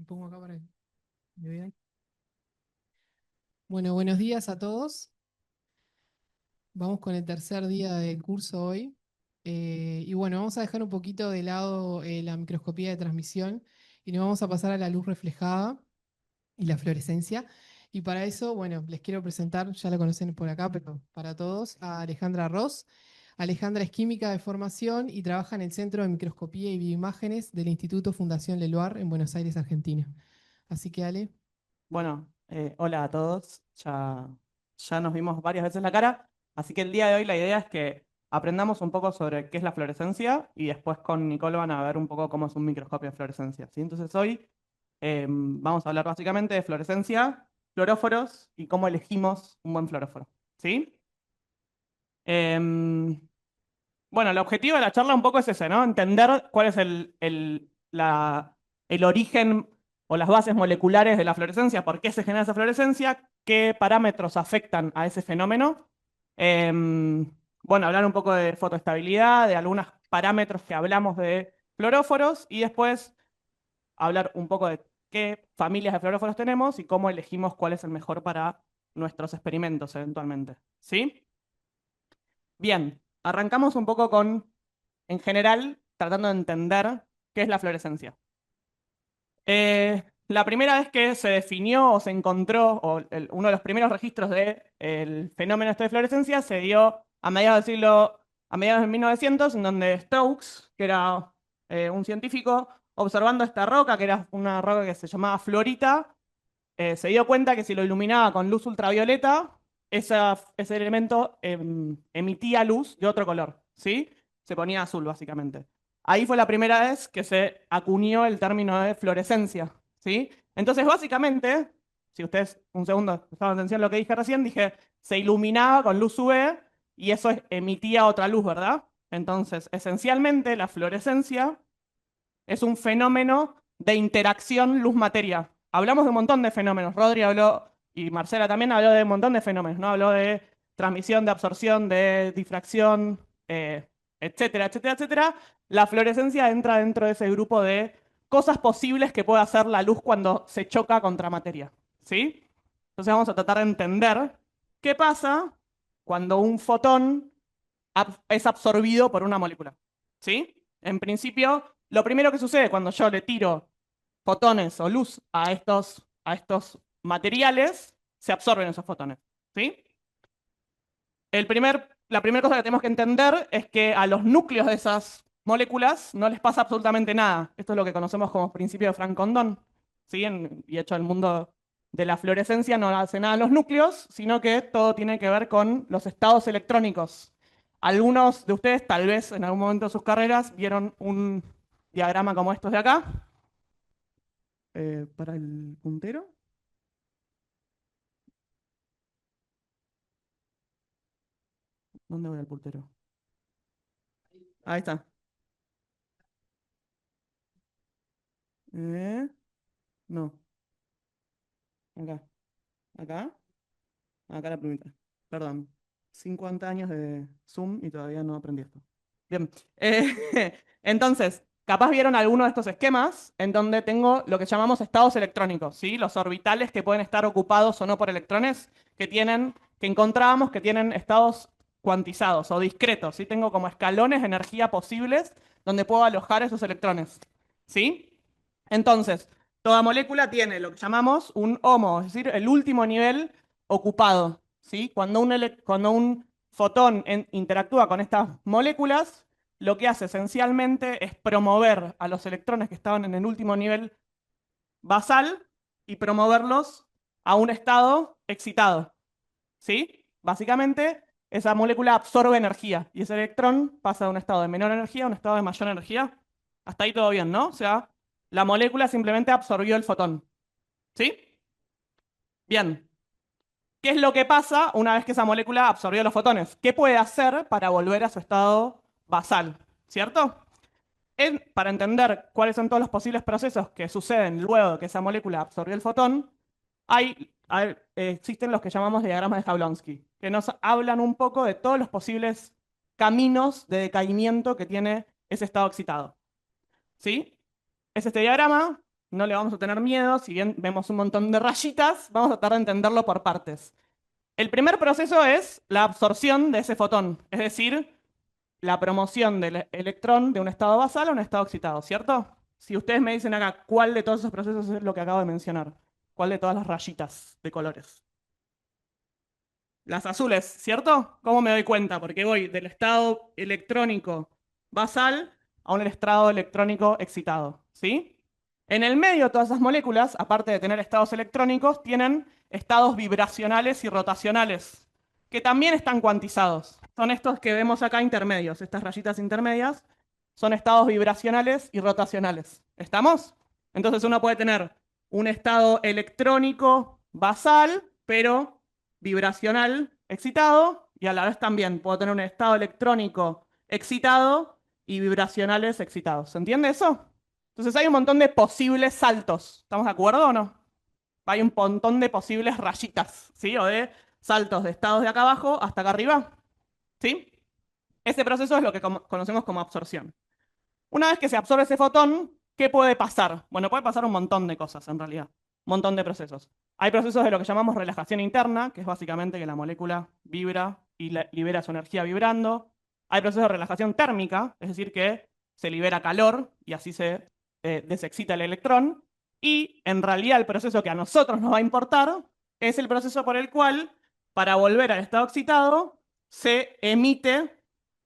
Me pongo acá para que me vean. Bueno, buenos días a todos. Vamos con el tercer día del curso hoy. Y bueno, vamos a dejar un poquito de lado la microscopía de transmisión y nos vamos a pasar a la luz reflejada y la fluorescencia. Y para eso, bueno, les quiero presentar, ya la conocen por acá, pero para todos, a Alejandra Ross. Alejandra es química de formación y trabaja en el Centro de Microscopía y Bioimágenes del Instituto Fundación Leloir en Buenos Aires, Argentina. Así que, Ale. Bueno, hola a todos. Ya nos vimos varias veces la cara, así que el día de hoy la idea es que aprendamos un poco sobre qué es la fluorescencia y después con Nicole van a ver un poco cómo es un microscopio de fluorescencia. ¿Sí? Entonces hoy vamos a hablar básicamente de fluorescencia, fluoróforos y cómo elegimos un buen fluoróforo. ¿Sí? Em, bueno, el objetivo de la charla un poco es ese, ¿no? Entender cuál es el origen o las bases moleculares de la fluorescencia, por qué se genera esa fluorescencia, qué parámetros afectan a ese fenómeno. Em, bueno, hablar un poco de fotoestabilidad, de algunos parámetros que hablamos de fluoróforos y después hablar un poco de qué familias de fluoróforos tenemos y cómo elegimos cuál es el mejor para nuestros experimentos eventualmente. ¿Sí? Bien, arrancamos un poco con en general, tratando de entender qué es la fluorescencia. La primera vez que se definió o se encontró, uno de los primeros registros del fenómeno este de fluorescencia se dio a mediados de 1900, en donde Stokes, que era un científico, observando esta roca, que era una roca que se llamaba fluorita, se dio cuenta que si lo iluminaba con luz ultravioleta, ese elemento emitía luz de otro color, ¿sí? Se ponía azul, básicamente. Ahí fue la primera vez que se acuñó el término de fluorescencia, ¿sí? Entonces, básicamente, si ustedes un segundo prestaron atención a lo que dije recién, dije, se iluminaba con luz UV y eso emitía otra luz, ¿verdad? Entonces, esencialmente, la fluorescencia es un fenómeno de interacción luz-materia. Hablamos de un montón de fenómenos. Rodri habló, y Marcela también habló de un montón de fenómenos, ¿no? Habló de transmisión, de absorción, de difracción, etcétera, etcétera, etcétera. La fluorescencia entra dentro de ese grupo de cosas posibles que puede hacer la luz cuando se choca contra materia. ¿Sí? Entonces vamos a tratar de entender qué pasa cuando un fotón es absorbido por una molécula. ¿Sí? En principio, lo primero que sucede cuando yo le tiro fotones o luz a estos materiales, se absorben esos fotones. ¿Sí? La primera cosa que tenemos que entender es que a los núcleos de esas moléculas no les pasa absolutamente nada. Esto es lo que conocemos como principio de Franck-Condon. ¿Sí? Y hecho, el mundo de la fluorescencia no hace nada a los núcleos, sino que todo tiene que ver con los estados electrónicos. Algunos de ustedes, tal vez en algún momento de sus carreras, vieron un diagrama como estos de acá. Para el puntero. ¿Dónde voy al puntero? Ahí está. No, acá. Acá. Acá la primita. Perdón. 50 años de Zoom y todavía no aprendí esto. Bien. Entonces, capaz vieron alguno de estos esquemas en donde tengo lo que llamamos estados electrónicos, ¿sí? Los orbitales que pueden estar ocupados o no por electrones que encontrábamos que tienen estados cuantizados o discretos, ¿sí? Tengo como escalones de energía posibles donde puedo alojar esos electrones, ¿sí? Entonces, toda molécula tiene lo que llamamos un HOMO, es decir, el último nivel ocupado, ¿sí? Cuando un fotón interactúa con estas moléculas, lo que hace esencialmente es promover a los electrones que estaban en el último nivel basal y promoverlos a un estado excitado, ¿sí? Básicamente, esa molécula absorbe energía y ese electrón pasa de un estado de menor energía a un estado de mayor energía. Hasta ahí todo bien, ¿no? O sea, la molécula simplemente absorbió el fotón, ¿sí? Bien. ¿Qué es lo que pasa una vez que esa molécula absorbió los fotones? ¿Qué puede hacer para volver a su estado basal? ¿Cierto? Para entender cuáles son todos los posibles procesos que suceden luego de que esa molécula absorbió el fotón, existen los que llamamos diagramas de Jablonski, que nos hablan un poco de todos los posibles caminos de decaimiento que tiene ese estado excitado. ¿Sí? Es este diagrama. no le vamos a tener miedo, si bien vemos un montón de rayitas, vamos a tratar de entenderlo por partes. El primer proceso es la absorción de ese fotón, es decir, la promoción del electrón de un estado basal a un estado excitado, ¿cierto? Si ustedes me dicen acá cuál de todos esos procesos es lo que acabo de mencionar, cuál de todas las rayitas de colores. Las azules, ¿cierto? ¿Cómo me doy cuenta? Porque voy del estado electrónico basal a un estado electrónico excitado, ¿sí? En el medio de todas esas moléculas, aparte de tener estados electrónicos, tienen estados vibracionales y rotacionales, que también están cuantizados. Son estos que vemos acá intermedios, estas rayitas intermedias, son estados vibracionales y rotacionales. ¿Estamos? Entonces uno puede tener un estado electrónico basal, pero vibracional excitado, y a la vez también puedo tener un estado electrónico excitado y vibracionales excitados. ¿Se entiende eso? Entonces hay un montón de posibles saltos. ¿Estamos de acuerdo o no? Hay un montón de posibles rayitas, ¿sí? O de saltos de estados de acá abajo hasta acá arriba, ¿sí? Ese proceso es lo que conocemos como absorción. Una vez que se absorbe ese fotón, ¿qué puede pasar? Bueno, puede pasar un montón de cosas en realidad, un montón de procesos. Hay procesos de lo que llamamos relajación interna, que es básicamente que la molécula vibra y libera su energía vibrando. Hay procesos de relajación térmica, es decir, que se libera calor y así se desexcita el electrón. Y en realidad el proceso que a nosotros nos va a importar es el proceso por el cual, para volver al estado excitado, se emite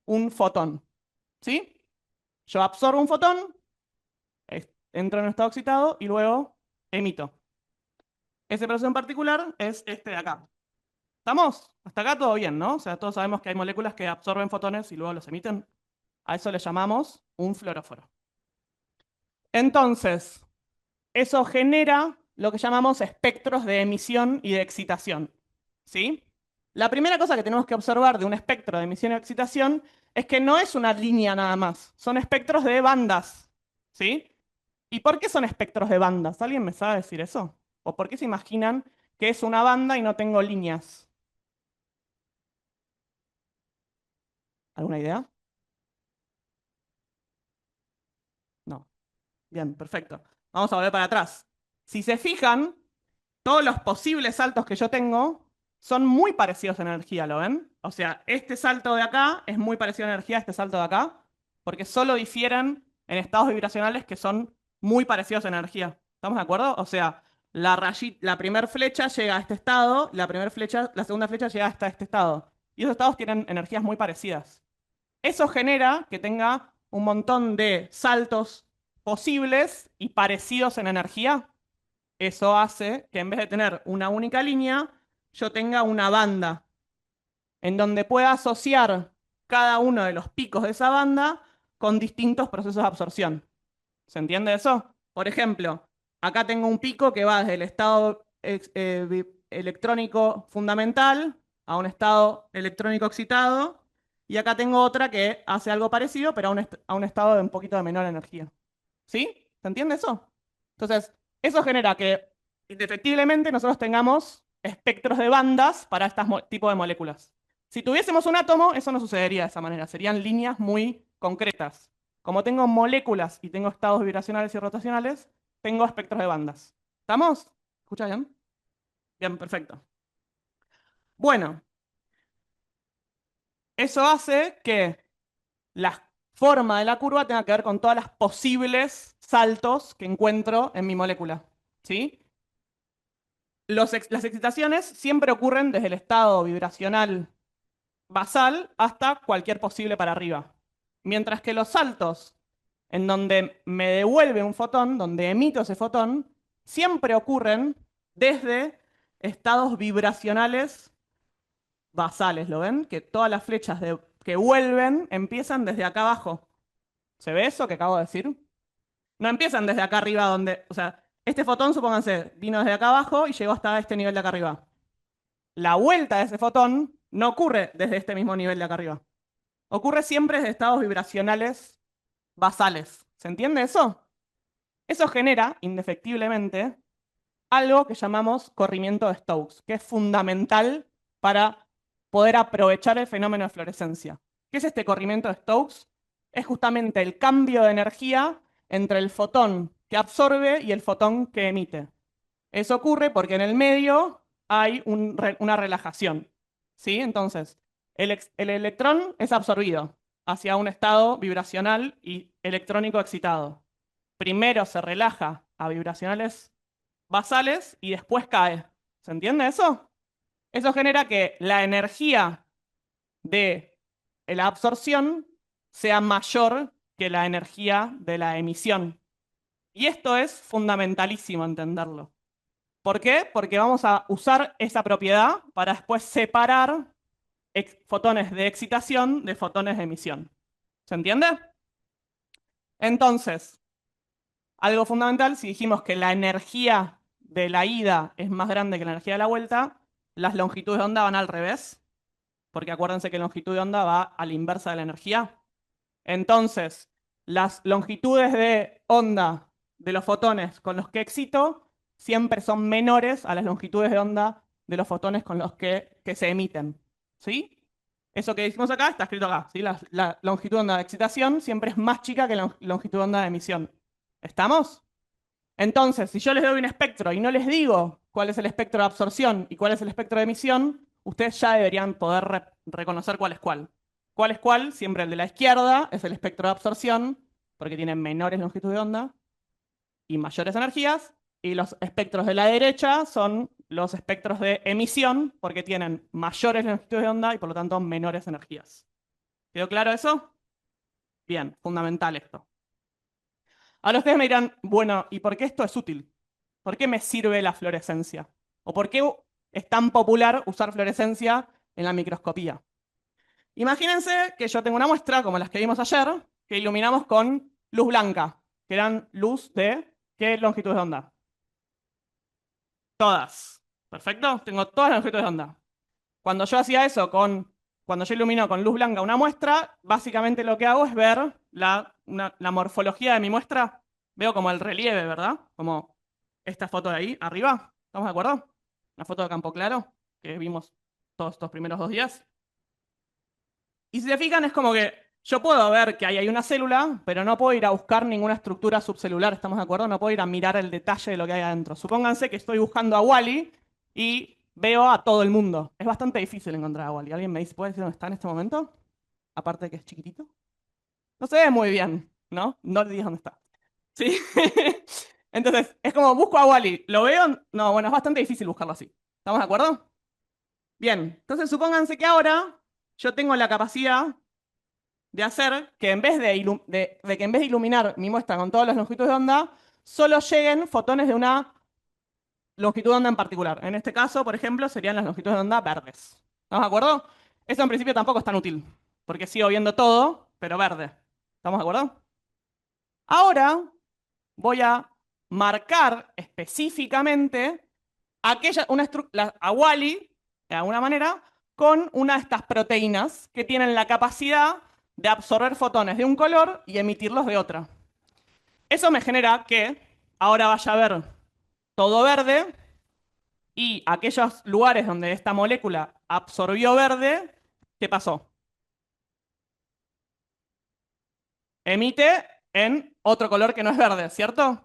un fotón. ¿Sí? Yo absorbo un fotón, entro en un estado excitado y luego emito. Ese proceso en particular es este de acá. ¿Estamos? Hasta acá todo bien, ¿no? O sea, todos sabemos que hay moléculas que absorben fotones y luego los emiten. A eso le llamamos un fluoróforo. Entonces, eso genera lo que llamamos espectros de emisión y de excitación. ¿Sí? La primera cosa que tenemos que observar de un espectro de emisión y excitación es que no es una línea nada más, son espectros de bandas. ¿Sí? ¿Y por qué son espectros de bandas? ¿Alguien me sabe decir eso? ¿O por qué se imaginan que es una banda y no tengo líneas? ¿Alguna idea? No. Bien, perfecto. Vamos a volver para atrás. Si se fijan, todos los posibles saltos que yo tengo son muy parecidos en energía, ¿lo ven? O sea, este salto de acá es muy parecido en energía a este salto de acá, porque solo difieren en estados vibracionales que son muy parecidos en energía. ¿Estamos de acuerdo? O sea, la primera flecha llega a este estado, la segunda flecha llega hasta este estado. Y esos estados tienen energías muy parecidas. Eso genera que tenga un montón de saltos posibles y parecidos en energía. Eso hace que en vez de tener una única línea, yo tenga una banda en donde pueda asociar cada uno de los picos de esa banda con distintos procesos de absorción. ¿Se entiende eso? Por ejemplo, acá tengo un pico que va desde el estado electrónico fundamental a un estado electrónico excitado, y acá tengo otra que hace algo parecido, pero a un estado de un poquito de menor energía. ¿Sí? ¿Se entiende eso? Entonces, eso genera que indefectiblemente nosotros tengamos espectros de bandas para este tipo de moléculas. Si tuviésemos un átomo, eso no sucedería de esa manera, serían líneas muy concretas. Como tengo moléculas y tengo estados vibracionales y rotacionales, tengo espectros de bandas. ¿Estamos? ¿Escucha bien? Bien, perfecto. Bueno, eso hace que la forma de la curva tenga que ver con todas las posibles saltos que encuentro en mi molécula. ¿Sí? Las excitaciones siempre ocurren desde el estado vibracional basal hasta cualquier posible para arriba. Mientras que los saltos en donde me devuelve un fotón, donde emito ese fotón, siempre ocurren desde estados vibracionales basales. ¿Lo ven? Que todas las flechas que vuelven empiezan desde acá abajo. ¿Se ve eso que acabo de decir? No empiezan desde acá arriba donde, o sea, este fotón, supónganse, vino desde acá abajo y llegó hasta este nivel de acá arriba. La vuelta de ese fotón no ocurre desde este mismo nivel de acá arriba. Ocurre siempre desde estados vibracionales basales. ¿Se entiende eso? Eso genera, indefectiblemente, algo que llamamos corrimiento de Stokes, que es fundamental para poder aprovechar el fenómeno de fluorescencia. ¿Qué es este corrimiento de Stokes? Es justamente el cambio de energía entre el fotón que absorbe y el fotón que emite. Eso ocurre porque en el medio hay una relajación, ¿sí? Entonces, el electrón es absorbido hacia un estado vibracional y electrónico excitado. Primero se relaja a vibracionales basales y después cae. ¿Se entiende eso? Eso genera que la energía de la absorción sea mayor que la energía de la emisión. Y esto es fundamentalísimo entenderlo. ¿Por qué? Porque vamos a usar esa propiedad para después separar fotones de excitación de fotones de emisión. ¿Se entiende? Entonces, algo fundamental, si dijimos que la energía de la ida es más grande que la energía de la vuelta, las longitudes de onda van al revés, porque acuérdense que la longitud de onda va a la inversa de la energía. Entonces, las longitudes de onda de los fotones con los que excito siempre son menores a las longitudes de onda de los fotones con los que se emiten. ¿Sí? Eso que decimos acá está escrito acá. ¿Sí? La longitud de onda de excitación siempre es más chica que la longitud de onda de emisión. ¿Estamos? Entonces, si yo les doy un espectro y no les digo cuál es el espectro de absorción y cuál es el espectro de emisión, ustedes ya deberían poder reconocer cuál es cuál. ¿Cuál es cuál? Siempre el de la izquierda es el espectro de absorción, porque tiene menores longitudes de onda y mayores energías, y los espectros de la derecha son los espectros de emisión, porque tienen mayores longitudes de onda y por lo tanto menores energías. ¿Quedó claro eso? Bien, fundamental esto. Ahora ustedes me dirán, bueno, ¿y por qué esto es útil? ¿Por qué me sirve la fluorescencia? ¿O por qué es tan popular usar fluorescencia en la microscopía? Imagínense que yo tengo una muestra, como las que vimos ayer, que iluminamos con luz blanca, que eran luz de ¿qué longitud de onda? Todas. ¿Perfecto? Tengo todas las longitudes de onda. Cuando yo hacía eso cuando yo ilumino con luz blanca una muestra, básicamente lo que hago es ver la morfología de mi muestra. Veo como el relieve, ¿verdad? Como esta foto de ahí, arriba. ¿Estamos de acuerdo? La foto de campo claro que vimos todos estos primeros 2 días. Y si se fijan, es como que yo puedo ver que ahí hay una célula, pero no puedo ir a buscar ninguna estructura subcelular, ¿estamos de acuerdo? No puedo ir a mirar el detalle de lo que hay adentro. Supónganse que estoy buscando a Wally y veo a todo el mundo. Es bastante difícil encontrar a Wally. ¿Alguien me dice, puede decir dónde está en este momento? Aparte de que es chiquitito. No se ve muy bien, ¿no? No le digas dónde está. ¿Sí? Entonces, es como busco a Wally. ¿Lo veo? No, bueno, es bastante difícil buscarlo así. ¿Estamos de acuerdo? Bien, entonces supónganse que ahora yo tengo la capacidad de hacer que en vez de que en vez de iluminar mi muestra con todas las longitudes de onda, solo lleguen fotones de una longitud de onda en particular. En este caso, por ejemplo, serían las longitudes de onda verdes. ¿Estamos de acuerdo? Eso en principio tampoco es tan útil, porque sigo viendo todo, pero verde. ¿Estamos de acuerdo? Ahora voy a marcar específicamente a Wally, de alguna manera, con una de estas proteínas que tienen la capacidad de absorber fotones de un color y emitirlos de otra. Eso me genera que ahora vaya a ver todo verde y aquellos lugares donde esta molécula absorbió verde, ¿qué pasó? Emite en otro color que no es verde, ¿cierto?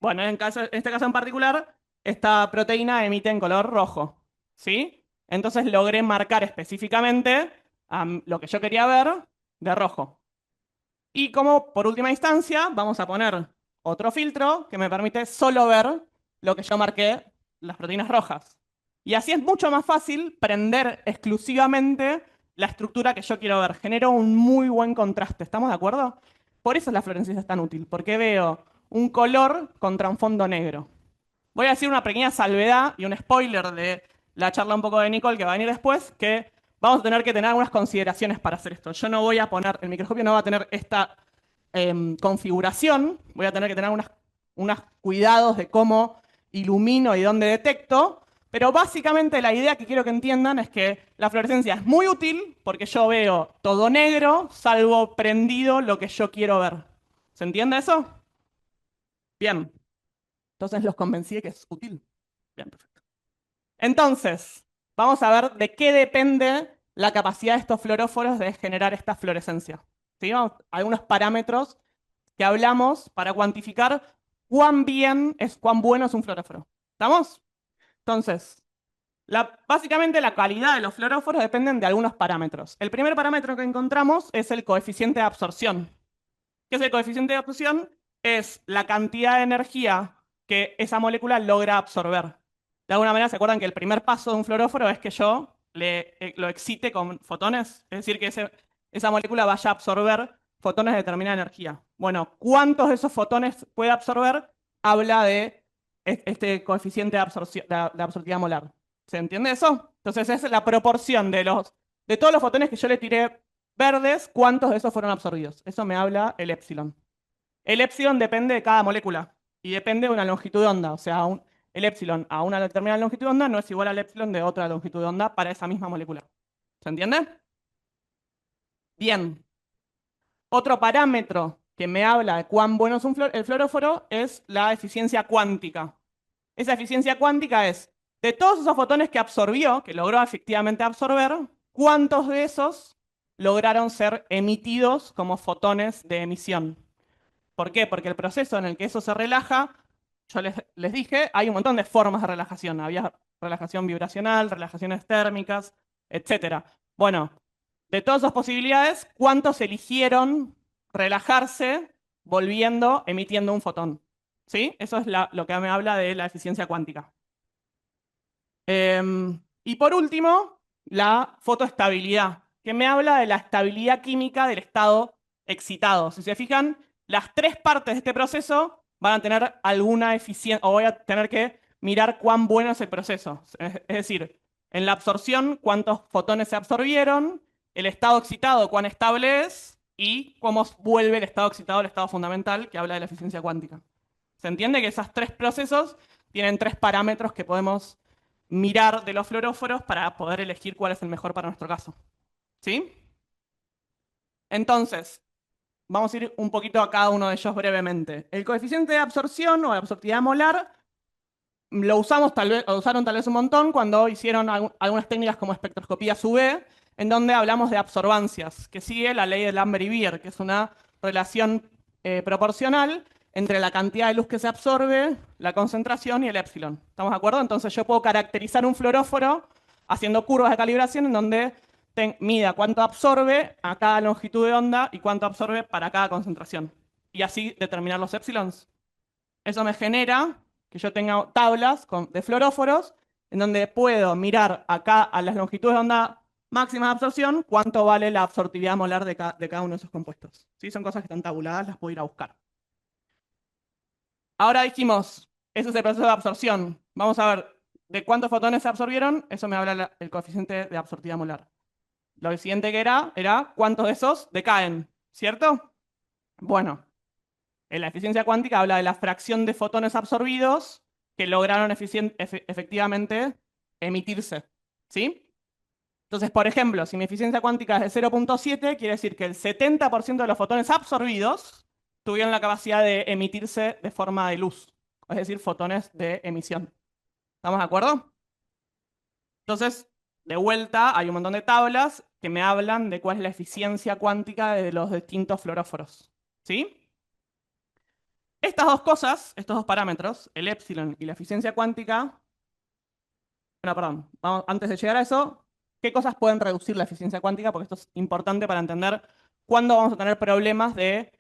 Bueno, en este caso en particular, esta proteína emite en color rojo, ¿sí? Entonces logré marcar específicamente lo que yo quería ver de rojo. Y como por última instancia, vamos a poner otro filtro que me permite solo ver lo que yo marqué, las proteínas rojas. Y así es mucho más fácil prender exclusivamente la estructura que yo quiero ver. Genero un muy buen contraste, ¿estamos de acuerdo? Por eso la fluorescencia es tan útil, porque veo un color contra un fondo negro. Voy a decir una pequeña salvedad y un spoiler de la charla un poco de Nicole que va a venir después, que vamos a tener que tener algunas consideraciones para hacer esto. Yo no voy a poner, el microscopio no va a tener esta configuración, voy a tener que tener unos cuidados de cómo ilumino y dónde detecto, pero básicamente la idea que quiero que entiendan es que la fluorescencia es muy útil porque yo veo todo negro, salvo prendido lo que yo quiero ver. ¿Se entiende eso? Bien. Entonces los convencí de que es útil. Bien, perfecto. Entonces, vamos a ver de qué depende la capacidad de estos fluoróforos de generar esta fluorescencia. ¿Sí? Algunos parámetros que hablamos para cuantificar cuán bueno es un fluoróforo. ¿Estamos? Entonces, básicamente la calidad de los fluoróforos dependen de algunos parámetros. El primer parámetro que encontramos es el coeficiente de absorción. ¿Qué es el coeficiente de absorción? Es la cantidad de energía que esa molécula logra absorber. De alguna manera, ¿se acuerdan que el primer paso de un fluoróforo es que yo lo excite con fotones? Es decir, que esa molécula vaya a absorber fotones de determinada energía. Bueno, ¿cuántos de esos fotones puede absorber? Habla de este coeficiente de absorción, de absortividad molar. ¿Se entiende eso? Entonces es la proporción de todos los fotones que yo le tiré verdes, ¿cuántos de esos fueron absorbidos? Eso me habla el epsilon. El epsilon depende de cada molécula y depende de una longitud de onda. O sea, el epsilon a una determinada longitud de onda no es igual al epsilon de otra longitud de onda para esa misma molécula. ¿Se entiende? Bien. Otro parámetro que me habla de cuán bueno es el fluoróforo es la eficiencia cuántica. Esa eficiencia cuántica es, de todos esos fotones que absorbió, que logró efectivamente absorber, ¿cuántos de esos lograron ser emitidos como fotones de emisión? ¿Por qué? Porque el proceso en el que eso se relaja, yo les dije, hay un montón de formas de relajación. Había relajación vibracional, relajaciones térmicas, etc. Bueno, de todas esas posibilidades, ¿cuántos eligieron relajarse emitiendo un fotón? ¿Sí? Eso es lo que me habla de la eficiencia cuántica. Y por último, la fotoestabilidad, que me habla de la estabilidad química del estado excitado. Si se fijan, las tres partes de este proceso van a tener alguna eficiencia, o voy a tener que mirar cuán bueno es el proceso. Es decir, en la absorción, cuántos fotones se absorbieron, el estado excitado, cuán estable es, y cómo vuelve el estado excitado al estado fundamental, que habla de la eficiencia cuántica. ¿Se entiende que esos tres procesos tienen tres parámetros que podemos mirar de los fluoróforos para poder elegir cuál es el mejor para nuestro caso? ¿Sí? Entonces, vamos a ir un poquito a cada uno de ellos brevemente. El coeficiente de absorción o de absortividad molar lo usaron tal vez un montón cuando hicieron algunas técnicas como espectroscopía UV, en donde hablamos de absorbancias, que sigue la ley de Lambert y Beer, que es una relación proporcional entre la cantidad de luz que se absorbe, la concentración y el épsilon. ¿Estamos de acuerdo? Entonces yo puedo caracterizar un fluoróforo haciendo curvas de calibración en donde mida cuánto absorbe a cada longitud de onda y cuánto absorbe para cada concentración. Y así determinar los épsilons. Eso me genera que yo tenga tablas de fluoróforos en donde puedo mirar acá a las longitudes de onda máxima de absorción cuánto vale la absortividad molar de cada uno de esos compuestos. ¿Sí? Son cosas que están tabuladas, las puedo ir a buscar. Ahora dijimos, ese es el proceso de absorción. Vamos a ver de cuántos fotones se absorbieron, eso me habla el coeficiente de absortividad molar. Lo siguiente que era cuántos de esos decaen, ¿cierto? Bueno, en la eficiencia cuántica habla de la fracción de fotones absorbidos que lograron efectivamente emitirse, ¿sí? Entonces, por ejemplo, si mi eficiencia cuántica es de 0,7, quiere decir que el 70% de los fotones absorbidos tuvieron la capacidad de emitirse de forma de luz, es decir, fotones de emisión. ¿Estamos de acuerdo? Entonces, de vuelta, hay un montón de tablas que me hablan de cuál es la eficiencia cuántica de los distintos fluoróforos, ¿sí? Estas dos cosas, estos dos parámetros, el epsilon y la eficiencia cuántica, bueno, perdón, antes de llegar a eso, ¿qué cosas pueden reducir la eficiencia cuántica? Porque esto es importante para entender cuándo vamos a tener problemas de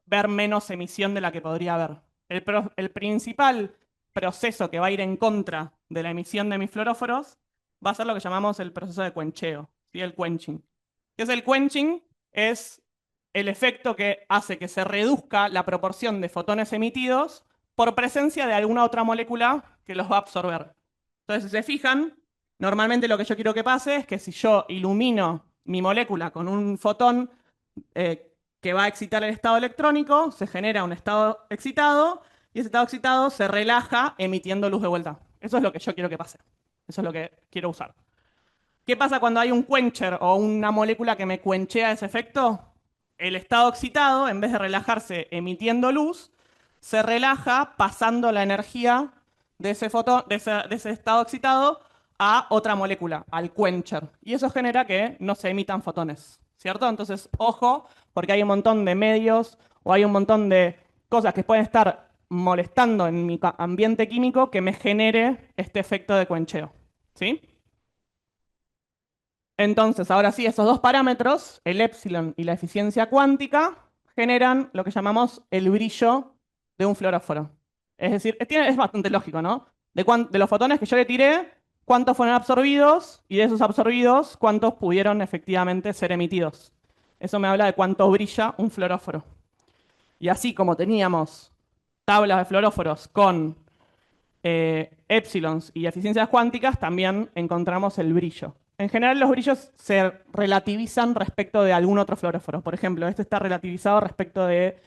ver menos emisión de la que podría haber. El principal proceso que va a ir en contra de la emisión de mis fluoróforos va a ser lo que llamamos el proceso de quencheo, ¿sí? El quenching. ¿Qué es el quenching? Es el efecto que hace que se reduzca la proporción de fotones emitidos por presencia de alguna otra molécula que los va a absorber. Entonces, si se fijan, normalmente lo que yo quiero que pase es que si yo ilumino mi molécula con un fotón que va a excitar el estado electrónico, se genera un estado excitado y ese estado excitado se relaja emitiendo luz de vuelta. Eso es lo que yo quiero que pase. Eso es lo que quiero usar. ¿Qué pasa cuando hay un quencher o una molécula que me quenchea ese efecto? El estado excitado, en vez de relajarse emitiendo luz, se relaja pasando la energía de ese estado excitado a otra molécula, al quencher. Y eso genera que no se emitan fotones, ¿cierto? Entonces, ojo, porque hay un montón de medios o hay un montón de cosas que pueden estar molestando en mi ambiente químico que me genere este efecto de cuencheo. ¿Sí? Entonces, ahora sí, esos dos parámetros, el epsilon y la eficiencia cuántica, generan lo que llamamos el brillo de un fluoróforo. Es decir, es bastante lógico, ¿no? De los fotones que yo le tiré, cuántos fueron absorbidos y de esos absorbidos, cuántos pudieron efectivamente ser emitidos. Eso me habla de cuánto brilla un fluoróforo. Y así como teníamos tablas de fluoróforos con épsilons y eficiencias cuánticas, también encontramos el brillo. En general, los brillos se relativizan respecto de algún otro fluoróforo. Por ejemplo, este está relativizado respecto de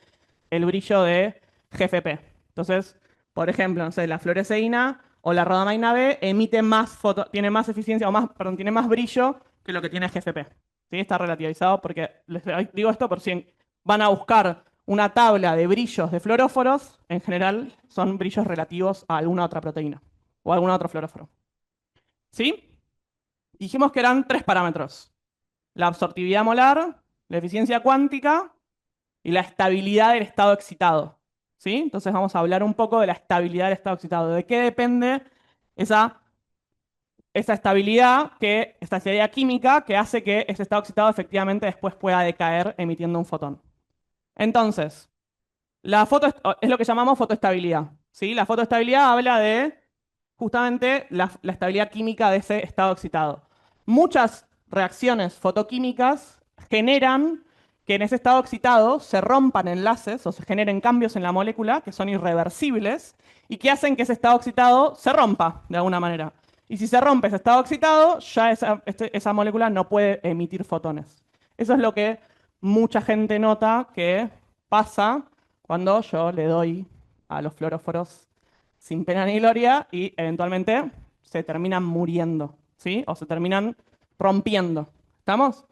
el brillo de GFP. Entonces, por ejemplo, no sé, la fluoresceína o la rodamina B emite tiene más eficiencia, perdón, tiene más brillo que lo que tiene GFP. ¿Sí? Está relativizado porque, les digo esto por si van a buscar una tabla de brillos de fluoróforos, en general son brillos relativos a alguna otra proteína o a algún otro fluoróforo. ¿Sí? Dijimos que eran tres parámetros: la absortividad molar, la eficiencia cuántica y la estabilidad del estado excitado. ¿Sí? Entonces vamos a hablar un poco de la estabilidad del estado excitado. ¿De qué depende esa, esa estabilidad química que hace que ese estado excitado efectivamente después pueda decaer emitiendo un fotón? Entonces, la foto es lo que llamamos fotoestabilidad. ¿Sí? La fotoestabilidad habla de justamente la estabilidad química de ese estado excitado. Muchas reacciones fotoquímicas generan que en ese estado excitado se rompan enlaces o se generen cambios en la molécula que son irreversibles y que hacen que ese estado excitado se rompa de alguna manera. Y si se rompe ese estado excitado, ya esa molécula no puede emitir fotones. Eso es lo que mucha gente nota que pasa cuando yo le doy a los fluoróforos sin pena ni gloria y eventualmente se terminan muriendo, ¿sí? O se terminan rompiendo. ¿Estamos?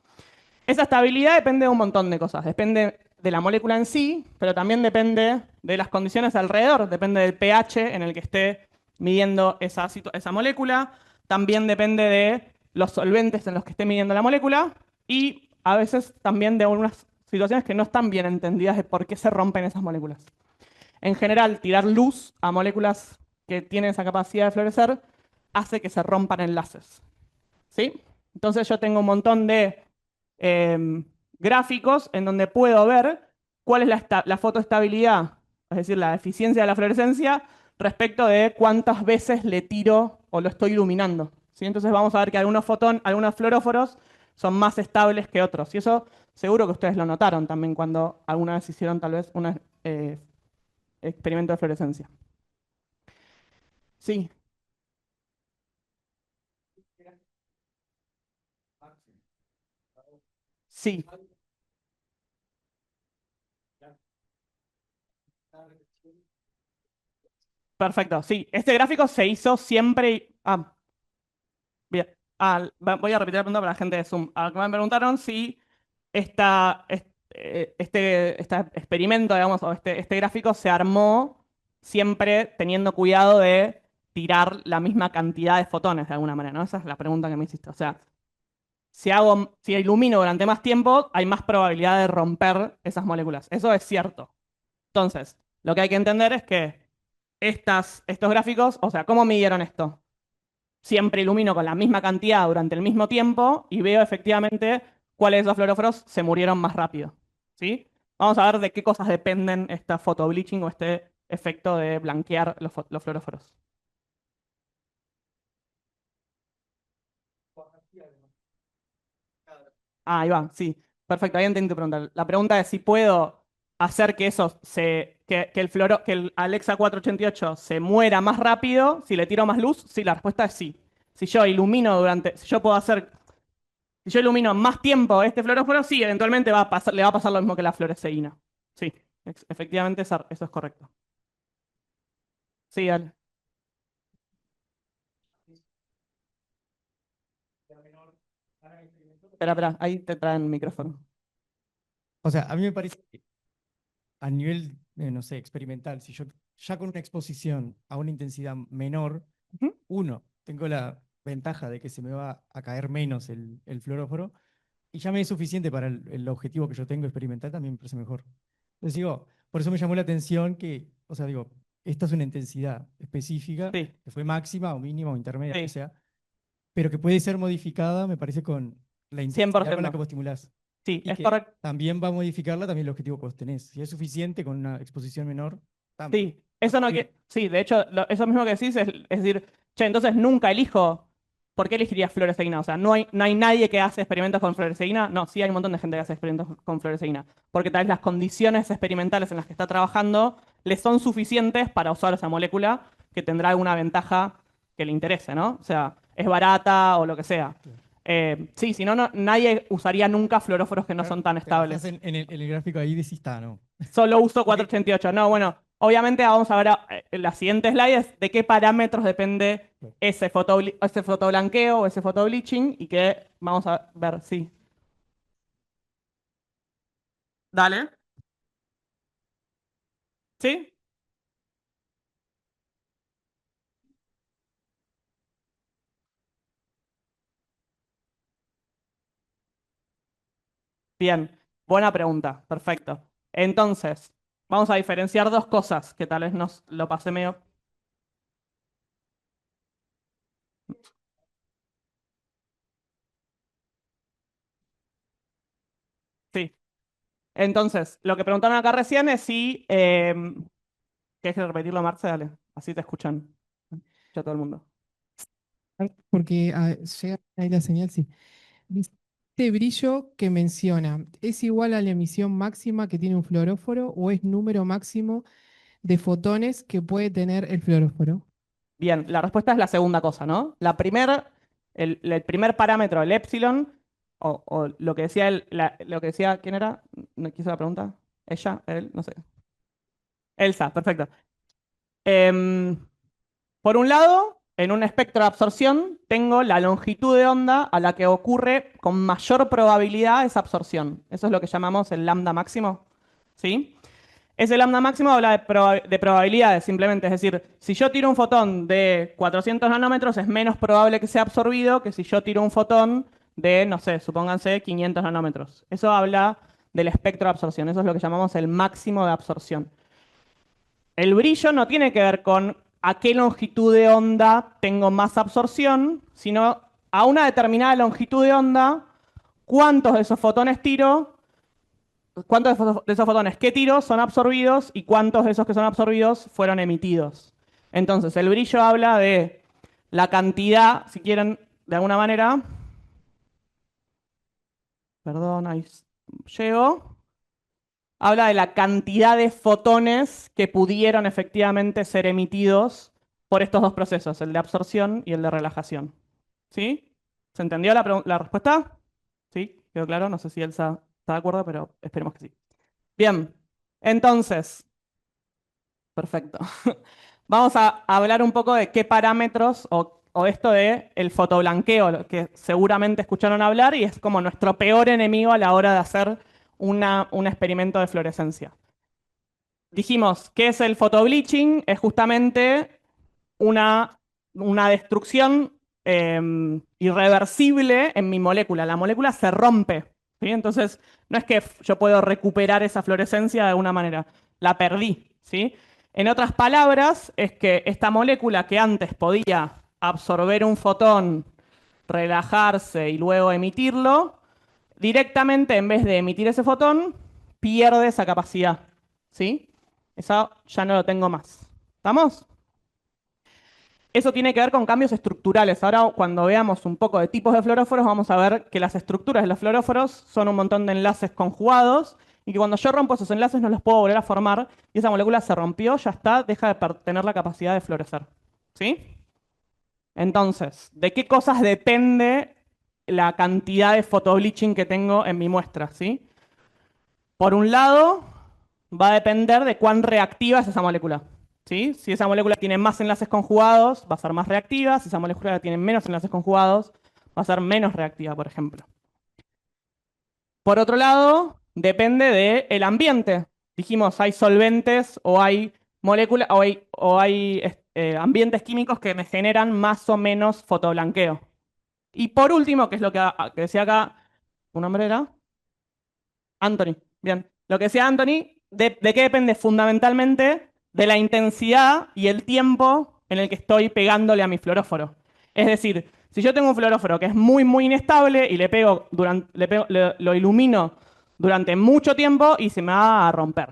Esa estabilidad depende de un montón de cosas. Depende de la molécula en sí, pero también depende de las condiciones alrededor. Depende del pH en el que esté midiendo esa molécula. También depende de los solventes en los que esté midiendo la molécula. Y a veces también de algunas situaciones que no están bien entendidas de por qué se rompen esas moléculas. En general, tirar luz a moléculas que tienen esa capacidad de florecer hace que se rompan enlaces. ¿Sí? Entonces yo tengo un montón de gráficos en donde puedo ver cuál es la fotoestabilidad, es decir, la eficiencia de la fluorescencia respecto de cuántas veces le tiro o lo estoy iluminando. ¿Sí? Entonces vamos a ver que algunos fluoróforos son más estables que otros. Y eso seguro que ustedes lo notaron también cuando alguna vez hicieron tal vez un experimento de fluorescencia. Sí, sí, perfecto. Sí, este gráfico se hizo siempre. Bien. Voy a repetir la pregunta para la gente de Zoom. Me preguntaron si este experimento, digamos, o este gráfico se armó siempre teniendo cuidado de tirar la misma cantidad de fotones de alguna manera, ¿no? Esa es la pregunta que me hiciste. O sea, si ilumino durante más tiempo, hay más probabilidad de romper esas moléculas. Eso es cierto. Entonces, lo que hay que entender es que estos gráficos, o sea, ¿cómo midieron esto? Siempre ilumino con la misma cantidad durante el mismo tiempo y veo efectivamente cuáles de esos fluoróforos se murieron más rápido. ¿Sí? Vamos a ver de qué cosas dependen esta photobleaching o este efecto de blanquear los fluoróforos. Ahí va, sí. Perfecto, ahí entendí tu pregunta. La pregunta es si puedo hacer que el Alexa 488 se muera más rápido si le tiro más luz. Sí, la respuesta es sí. Si yo puedo hacer Si yo ilumino más tiempo este fluoróforo, sí, eventualmente le va a pasar lo mismo que la fluoresceína. Sí, efectivamente eso es correcto. Sí, dale. Espera, espera, ahí te traen el micrófono. O sea, a mí me parece que a nivel, no sé, experimental, si yo ya con una exposición a una intensidad menor, Ujú. uno, tengo la ventaja de que se me va a caer menos el fluoróforo y ya me es suficiente para el objetivo que yo tengo experimental, también me parece mejor. Entonces digo, por eso me llamó la atención que, o sea, digo, esta es una intensidad específica, Sí, que fue máxima o mínima o intermedia, que sí, sea, pero que puede ser modificada, me parece, con la intensidad con la que 100%. vos estimulás. Sí, Y es que correcto. también va a modificarla también el objetivo que vos tenés. Si es suficiente con una exposición menor, Sí, está eso todo no bien. que, sí, de hecho, eso mismo que decís es decir, che, entonces nunca elijo. ¿Por qué elegirías fluoresceína? O sea, no hay nadie que hace experimentos con fluoresceína. No, sí hay un montón de gente que hace experimentos con fluoresceína. Porque tal vez las condiciones experimentales en las que está trabajando le son suficientes para usar esa molécula que tendrá alguna ventaja que le interese, ¿no? O sea, es barata o lo que sea. Claro. Sí, si no, nadie usaría nunca fluoróforos que no Claro, son tan te basás estables. en el gráfico ahí, decís, está, ¿no? Solo uso Porque 488. No, bueno, obviamente vamos a ver en la siguiente slide es de qué parámetros depende ese fotoblanqueo o ese fotobleaching y que vamos a ver, sí. Dale. ¿Sí? Bien. Buena pregunta. Perfecto. Entonces, vamos a diferenciar dos cosas que tal vez nos lo pasé medio. Sí. Entonces, lo que preguntaron acá recién es si. ¿Quieres repetirlo, Marce? Dale. Así te escuchan. Ya todo el mundo. Porque llega ahí la señal, sí. Dice, ¿este brillo que menciona es igual a la emisión máxima que tiene un fluoróforo o es número máximo de fotones que puede tener el fluoróforo? Bien, la respuesta es la segunda cosa, ¿no? El primer parámetro, el epsilon, o lo que decía lo que decía, ¿quién era? ¿No quiso la pregunta? ¿Ella? ¿Él? No sé. Elsa, perfecto. Em, por un lado, en un espectro de absorción, tengo la longitud de onda a la que ocurre con mayor probabilidad esa absorción. Eso es lo que llamamos el lambda máximo, ¿sí? Ese lambda máximo habla de probabilidades simplemente, es decir, si yo tiro un fotón de 400 nanómetros es menos probable que sea absorbido que si yo tiro un fotón de, no sé, supónganse 500 nanómetros. Eso habla del espectro de absorción, eso es lo que llamamos el máximo de absorción. El brillo no tiene que ver con a qué longitud de onda tengo más absorción, sino a una determinada longitud de onda, cuántos de esos fotones tiro, cuántos de esos fotones que tiro son absorbidos y cuántos de esos que son absorbidos fueron emitidos. Entonces, el brillo habla de la cantidad, si quieren, de alguna manera. Perdón, ahí llego. Habla de la cantidad de fotones que pudieron efectivamente ser emitidos por estos dos procesos, el de absorción y el de relajación. ¿Sí? ¿Se entendió la respuesta? ¿Sí? ¿Quedó claro? No sé si Elsa está de acuerdo, pero esperemos que sí. Bien, entonces, perfecto. Vamos a hablar un poco de qué parámetros o esto de el fotoblanqueo, lo que seguramente escucharon hablar y es como nuestro peor enemigo a la hora de hacer un experimento de fluorescencia. Dijimos, ¿qué es el photobleaching? Es justamente una, una destrucción irreversible en mi molécula. La molécula se rompe, ¿sí? Entonces, no es que yo puedo recuperar esa fluorescencia de alguna manera. La perdí, ¿sí? En otras palabras, es que esta molécula que antes podía absorber un fotón, relajarse y luego emitirlo, directamente en vez de emitir ese fotón, pierde esa capacidad, ¿sí? Eso ya no lo tengo más. ¿Estamos? Eso tiene que ver con cambios estructurales. Ahora, cuando veamos un poco de tipos de fluoróforos, vamos a ver que las estructuras de los fluoróforos son un montón de enlaces conjugados y que cuando yo rompo esos enlaces no los puedo volver a formar y esa molécula se rompió, ya está, deja de tener la capacidad de fluorecer. ¿Sí? Entonces, ¿de qué cosas depende la cantidad de photobleaching que tengo en mi muestra? ¿Sí? Por un lado, va a depender de cuán reactiva es esa molécula. ¿Sí? Si esa molécula tiene más enlaces conjugados, va a ser más reactiva. Si esa molécula tiene menos enlaces conjugados, va a ser menos reactiva, por ejemplo. Por otro lado, depende del ambiente. Dijimos, hay solventes o hay moléculas o hay ambientes químicos que me generan más o menos fotoblanqueo. Y por último, que es lo que decía acá, ¿un nombre era? Anthony. Bien. Lo que decía Anthony ¿De qué depende? Fundamentalmente de la intensidad y el tiempo en el que estoy pegándole a mi fluoróforo. Es decir, si yo tengo un fluoróforo que es muy, muy inestable y lo ilumino durante mucho tiempo y se me va a romper.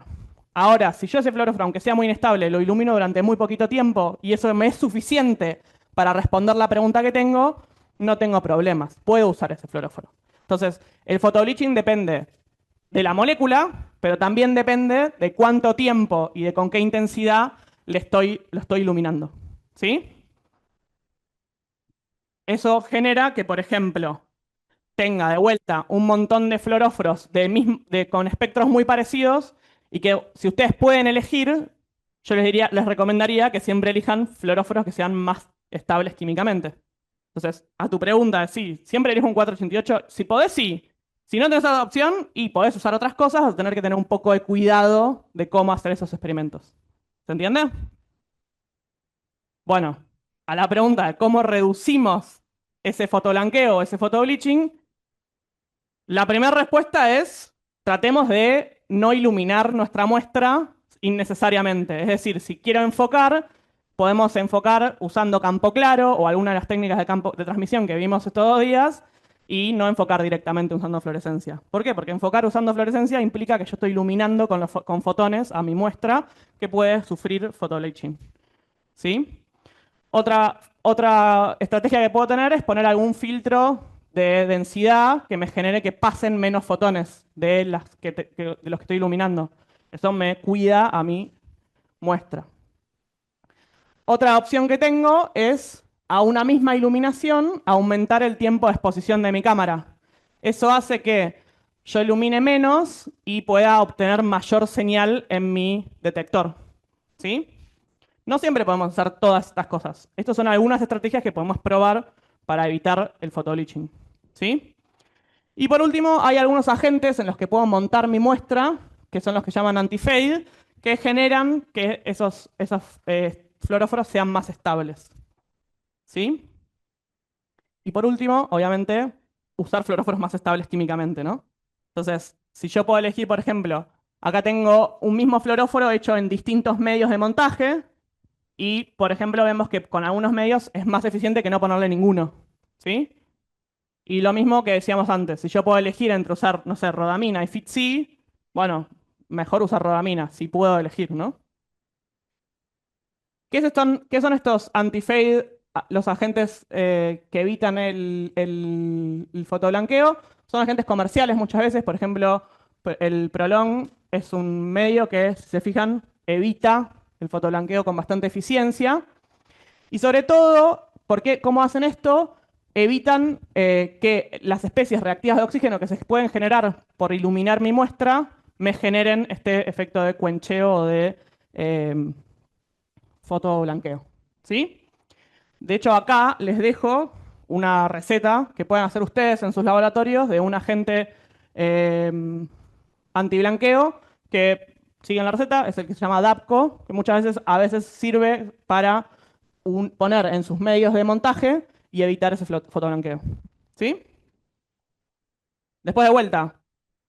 Ahora, si yo ese fluoróforo, aunque sea muy inestable, lo ilumino durante muy poquito tiempo y eso me es suficiente para responder la pregunta que tengo, no tengo problemas. Puedo usar ese fluoróforo. Entonces, el photobleaching depende de la molécula, pero también depende de cuánto tiempo y de con qué intensidad lo estoy iluminando. ¿Sí? Eso genera que, por ejemplo, tenga de vuelta un montón de fluoróforos con espectros muy parecidos y que si ustedes pueden elegir, yo les recomendaría que siempre elijan fluoróforos que sean más estables químicamente. Entonces, a tu pregunta, sí, siempre elijo un 488. Si podés, sí. Si no tenés esa opción y podés usar otras cosas, vas a tener que tener un poco de cuidado de cómo hacer esos experimentos. ¿Se entiende? Bueno, a la pregunta de cómo reducimos ese fotoblanqueo, ese photobleaching, la primera respuesta es tratemos de no iluminar nuestra muestra innecesariamente. Es decir, si quiero enfocar, podemos enfocar usando campo claro o alguna de las técnicas de transmisión que vimos estos 2 días y no enfocar directamente usando fluorescencia. ¿Por qué? Porque enfocar usando fluorescencia implica que yo estoy iluminando con fotones a mi muestra que puede sufrir photobleaching. ¿Sí? Otra estrategia que puedo tener es poner algún filtro de densidad que me genere que pasen menos fotones de los que estoy iluminando. Eso me cuida a mi muestra. Otra opción que tengo es, a una misma iluminación, aumentar el tiempo de exposición de mi cámara. Eso hace que yo ilumine menos y pueda obtener mayor señal en mi detector. ¿Sí? No siempre podemos hacer todas estas cosas. Estas son algunas estrategias que podemos probar para evitar el photobleaching. ¿Sí? Y por último, hay algunos agentes en los que puedo montar mi muestra, que son los que llaman anti-fade, que generan que esos fluoróforos sean más estables. ¿Sí? Y por último, obviamente, usar fluoróforos más estables químicamente, ¿no? Entonces, si yo puedo elegir, por ejemplo, acá tengo un mismo fluoróforo hecho en distintos medios de montaje, y, por ejemplo, vemos que con algunos medios es más eficiente que no ponerle ninguno. ¿Sí? Y lo mismo que decíamos antes, si yo puedo elegir entre usar, no sé, rodamina y FITC, bueno, mejor usar rodamina, si puedo elegir, ¿no? ¿Qué son estos anti-fade, los agentes que evitan el fotoblanqueo? Son agentes comerciales muchas veces, por ejemplo, el Prolong es un medio que, si se fijan, evita el fotoblanqueo con bastante eficiencia. Y sobre todo, ¿cómo hacen esto? Evitan que las especies reactivas de oxígeno que se pueden generar por iluminar mi muestra me generen este efecto de quencheo o de fotoblanqueo. ¿Sí? De hecho, acá les dejo una receta que pueden hacer ustedes en sus laboratorios de un agente antiblanqueo que siguen la receta, es el que se llama DAPCO, que a veces sirve para poner en sus medios de montaje y evitar ese fotoblanqueo. ¿Sí? Después de vuelta,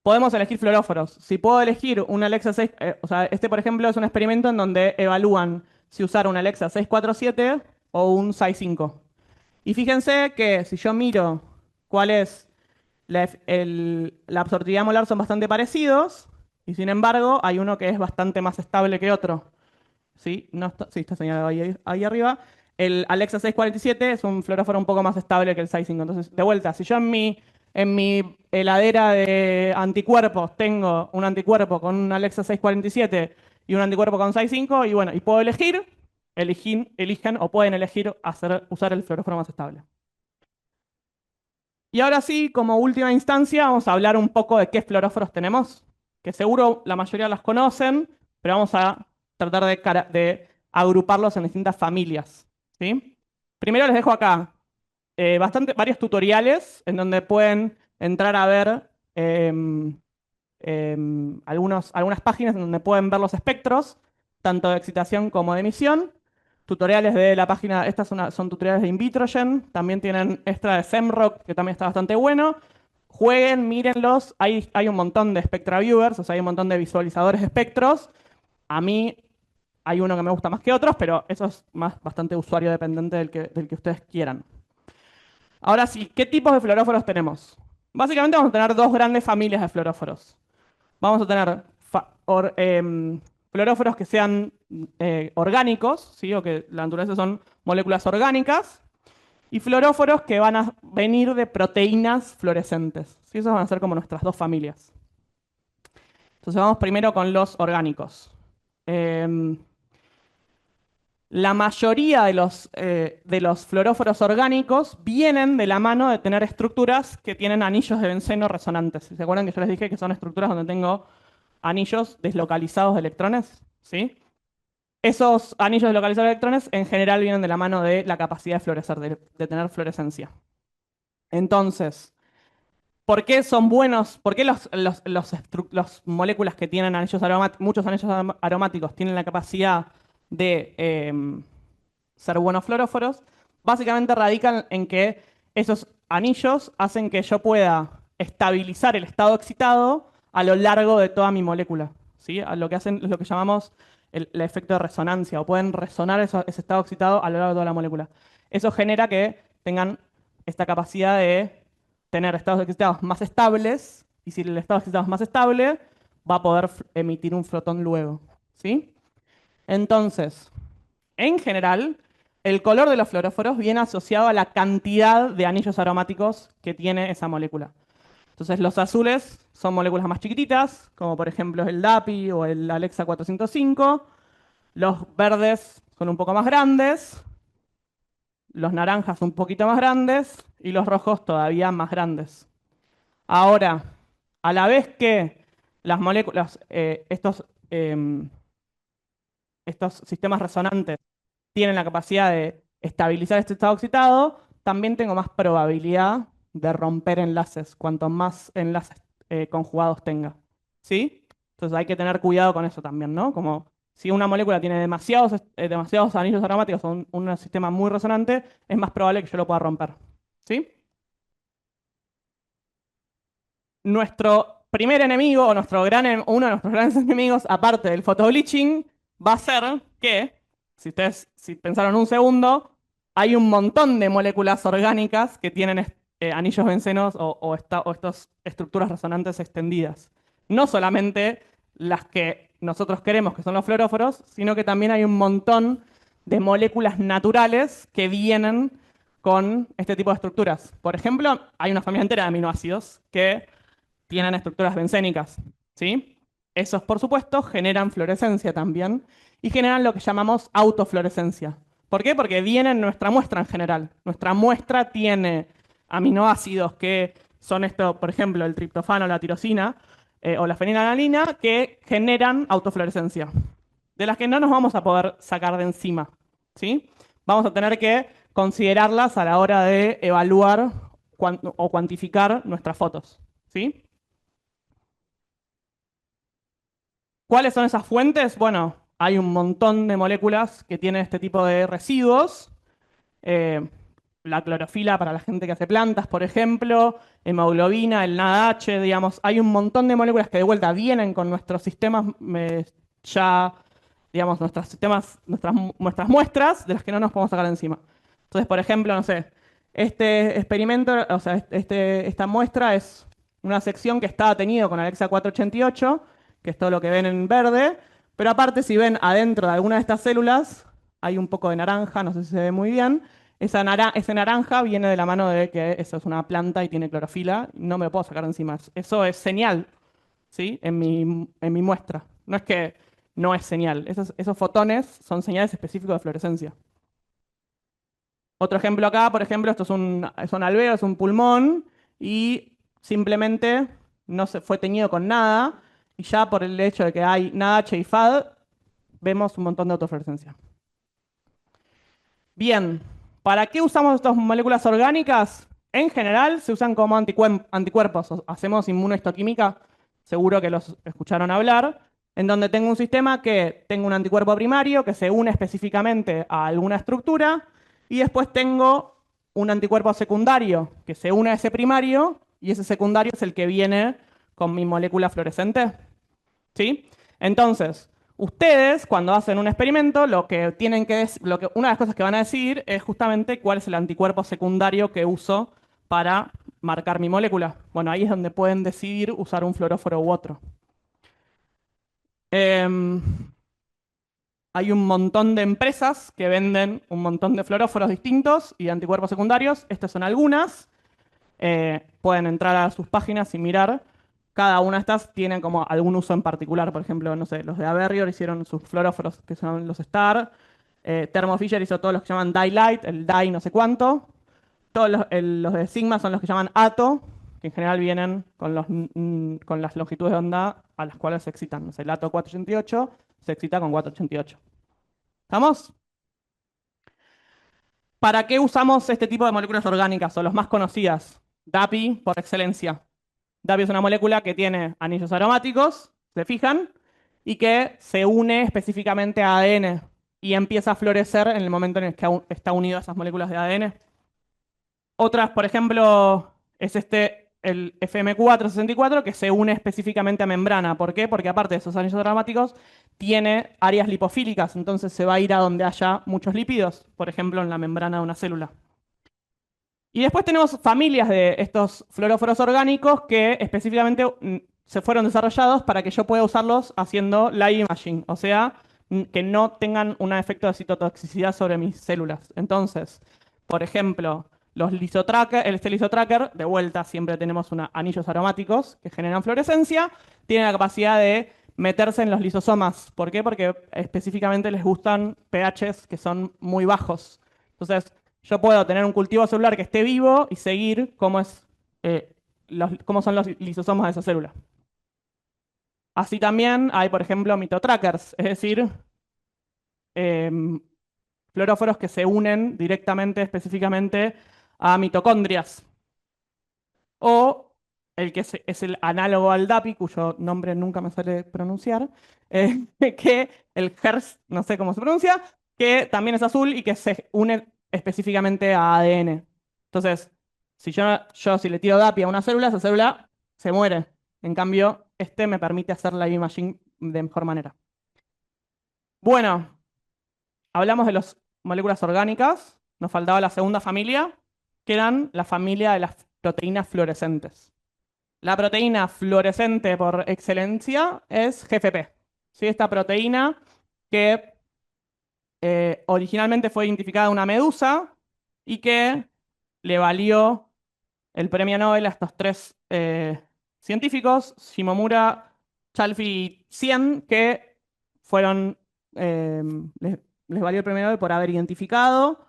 podemos elegir fluoróforos. Si puedo elegir un Alexa 6, o sea, este por ejemplo es un experimento en donde evalúan si usar un Alexa 647 o un SAI5. Y fíjense que si yo miro cuál es la absortividad molar, son bastante parecidos, y sin embargo hay uno que es bastante más estable que otro. ¿Sí? No está, sí, está señalado ahí arriba. El Alexa 647 es un fluoróforo un poco más estable que el SAI5. Entonces, de vuelta, si yo en mi heladera de anticuerpos tengo un anticuerpo con un Alexa 647 y un anticuerpo con SAI5, y bueno, y puedo elegir, eligen o pueden elegir usar el fluoróforo más estable. Y ahora sí, como última instancia, vamos a hablar un poco de qué fluoróforos tenemos, que seguro la mayoría las conocen, pero vamos a tratar de agruparlos en distintas familias. ¿Sí? Primero les dejo acá varios tutoriales en donde pueden entrar a ver algunas páginas en donde pueden ver los espectros, tanto de excitación como de emisión. Tutoriales de la página, estas son tutoriales de Invitrogen, también tienen extra de Semrock, que también está bastante bueno. jueguen, mírenlos. Hay un montón de Spectra Viewers, o sea, hay un montón de visualizadores de espectros. A mí hay uno que me gusta más que otros, pero eso es bastante usuario dependiente del que ustedes quieran. Ahora sí, ¿qué tipos de fluoróforos tenemos? Básicamente vamos a tener dos grandes familias de fluoróforos. Vamos a tener fluoróforos que sean orgánicos, ¿sí? O que la naturaleza son moléculas orgánicas, y fluoróforos que van a venir de proteínas fluorescentes. ¿Sí? Esas van a ser como nuestras dos familias. Entonces vamos primero con los orgánicos. La mayoría de los fluoróforos orgánicos vienen de la mano de tener estructuras que tienen anillos de benceno resonantes. ¿Se acuerdan que yo les dije que son estructuras donde tengo anillos deslocalizados de electrones? ¿Sí? Esos anillos deslocalizados de electrones en general vienen de la mano de la capacidad de florecer, de tener fluorescencia. Entonces, ¿por qué son buenos? ¿Por qué las moléculas que tienen muchos anillos aromáticos tienen la capacidad de ser buenos fluoróforos? Básicamente radican en que esos anillos hacen que yo pueda estabilizar el estado excitado a lo largo de toda mi molécula. ¿Sí? Lo que hacen es lo que llamamos el efecto de resonancia, o pueden resonar ese estado excitado a lo largo de toda la molécula. Eso genera que tengan esta capacidad de tener estados excitados más estables, y si el estado excitado es más estable, va a poder emitir un fotón luego. ¿Sí? Entonces, en general, el color de los fluoróforos viene asociado a la cantidad de anillos aromáticos que tiene esa molécula. Entonces, los azules son moléculas más chiquititas, como por ejemplo el DAPI o el Alexa 405. Los verdes son un poco más grandes, los naranjas un poquito más grandes y los rojos todavía más grandes. Ahora, a la vez que las moléculas, estos sistemas resonantes tienen la capacidad de estabilizar este estado excitado, también tengo más probabilidad de romper enlaces, cuanto más enlaces conjugados tenga. ¿Sí? Entonces hay que tener cuidado con eso también, ¿no? Como si una molécula tiene demasiados anillos aromáticos o un sistema muy resonante, es más probable que yo lo pueda romper. ¿Sí? Nuestro primer enemigo, o uno de nuestros grandes enemigos, aparte del photobleaching, va a ser que, si pensaron un segundo, hay un montón de moléculas orgánicas que tienen anillos bencenos o estas estructuras resonantes extendidas. No solamente las que nosotros queremos, que son los fluoróforos, sino que también hay un montón de moléculas naturales que vienen con este tipo de estructuras. Por ejemplo, hay una familia entera de aminoácidos que tienen estructuras bencénicas, ¿sí? Esos, por supuesto, generan fluorescencia también y generan lo que llamamos autofluorescencia. ¿Por qué? Porque viene en nuestra muestra en general. Nuestra muestra tiene aminoácidos que son esto, por ejemplo, el triptofano, la tirosina o la fenilalanina, que generan autofluorescencia, de las que no nos vamos a poder sacar de encima, ¿sí? Vamos a tener que considerarlas a la hora de evaluar o cuantificar nuestras fotos, ¿sí? ¿Cuáles son esas fuentes? Bueno, hay un montón de moléculas que tienen este tipo de residuos. La clorofila para la gente que hace plantas, por ejemplo, hemoglobina, el NADH, digamos, hay un montón de moléculas que de vuelta vienen con nuestros sistemas digamos, nuestras muestras de las que no nos podemos sacar encima. Entonces, por ejemplo, no sé, este experimento, o sea, esta muestra es una sección que estaba tenido con Alexa 488, que es todo lo que ven en verde, pero aparte si ven adentro de alguna de estas células, hay un poco de naranja, no sé si se ve muy bien, ese naranja viene de la mano de que eso es una planta y tiene clorofila, no me lo puedo sacar encima. Eso es señal, ¿sí? En mi muestra. No es que no es señal, esos fotones son señales específicas de fluorescencia. Otro ejemplo acá, por ejemplo, esto son alveolos, es un pulmón, y simplemente no se fue teñido con nada, y ya por el hecho de que hay NADH y FAD, vemos un montón de autofluorescencia. Bien, ¿para qué usamos estas moléculas orgánicas? En general se usan como anticuerpos. Hacemos inmunohistoquímica, seguro que los escucharon hablar, en donde tengo un sistema que tengo un anticuerpo primario que se une específicamente a alguna estructura, y después tengo un anticuerpo secundario que se une a ese primario y ese secundario es el que viene con mi molécula fluorescente. ¿Sí? Entonces, ustedes cuando hacen un experimento, lo que tienen que una de las cosas que van a decir es justamente cuál es el anticuerpo secundario que uso para marcar mi molécula. Bueno, ahí es donde pueden decidir usar un fluoróforo u otro. Em, Hay un montón de empresas que venden un montón de fluoróforos distintos y anticuerpos secundarios. Estas son algunas. Pueden entrar a sus páginas y mirar. Cada una de estas tiene como algún uso en particular. Por ejemplo, no sé, los de Aberrior hicieron sus fluoróforos que son los Star. Thermo Fisher hizo todos los que llaman Dye-Light, el Dye no sé cuánto. Todos los de Sigma son los que llaman ATO, que en general vienen con las longitudes de onda a las cuales se excitan. No sé, el ATO 488 se excita con 488. ¿Estamos? ¿Para qué usamos este tipo de moléculas orgánicas o los más conocidas? DAPI por excelencia. DAPI es una molécula que tiene anillos aromáticos, se fijan, y que se une específicamente a ADN y empieza a florecer en el momento en el que está unido a esas moléculas de ADN. Otras, por ejemplo, es el FM464, que se une específicamente a membrana. ¿Por qué? Porque aparte de esos anillos aromáticos, tiene áreas lipofílicas, entonces se va a ir a donde haya muchos lípidos, por ejemplo, en la membrana de una célula. Y después tenemos familias de estos fluoróforos orgánicos que específicamente se fueron desarrollados para que yo pueda usarlos haciendo live imaging, o sea, que no tengan un efecto de citotoxicidad sobre mis células. Entonces, por ejemplo, este lisotracker, de vuelta siempre tenemos anillos aromáticos que generan fluorescencia, tiene la capacidad de meterse en los lisosomas. ¿Por qué? Porque específicamente les gustan pHs que son muy bajos. Entonces, yo puedo tener un cultivo celular que esté vivo y seguir cómo son los lisosomas de esa célula. Así también hay, por ejemplo, mitotrackers, es decir, fluoróforos que se unen directamente, específicamente, a mitocondrias. O el que es el análogo al DAPI, cuyo nombre nunca me sale pronunciar, que el HERS, no sé cómo se pronuncia, que también es azul y que se une específicamente a ADN. Entonces, si si le tiro DAPI a una célula, esa célula se muere. En cambio, este me permite hacer live imaging de mejor manera. Bueno, hablamos de las moléculas orgánicas. Nos faltaba la segunda familia, que eran la familia de las proteínas fluorescentes. La proteína fluorescente por excelencia es GFP. ¿Sí? Esta proteína que originalmente fue identificada en una medusa y que le valió el premio Nobel a estos tres científicos, Shimomura, Chalfie y Cien, que les valió el premio Nobel por haber identificado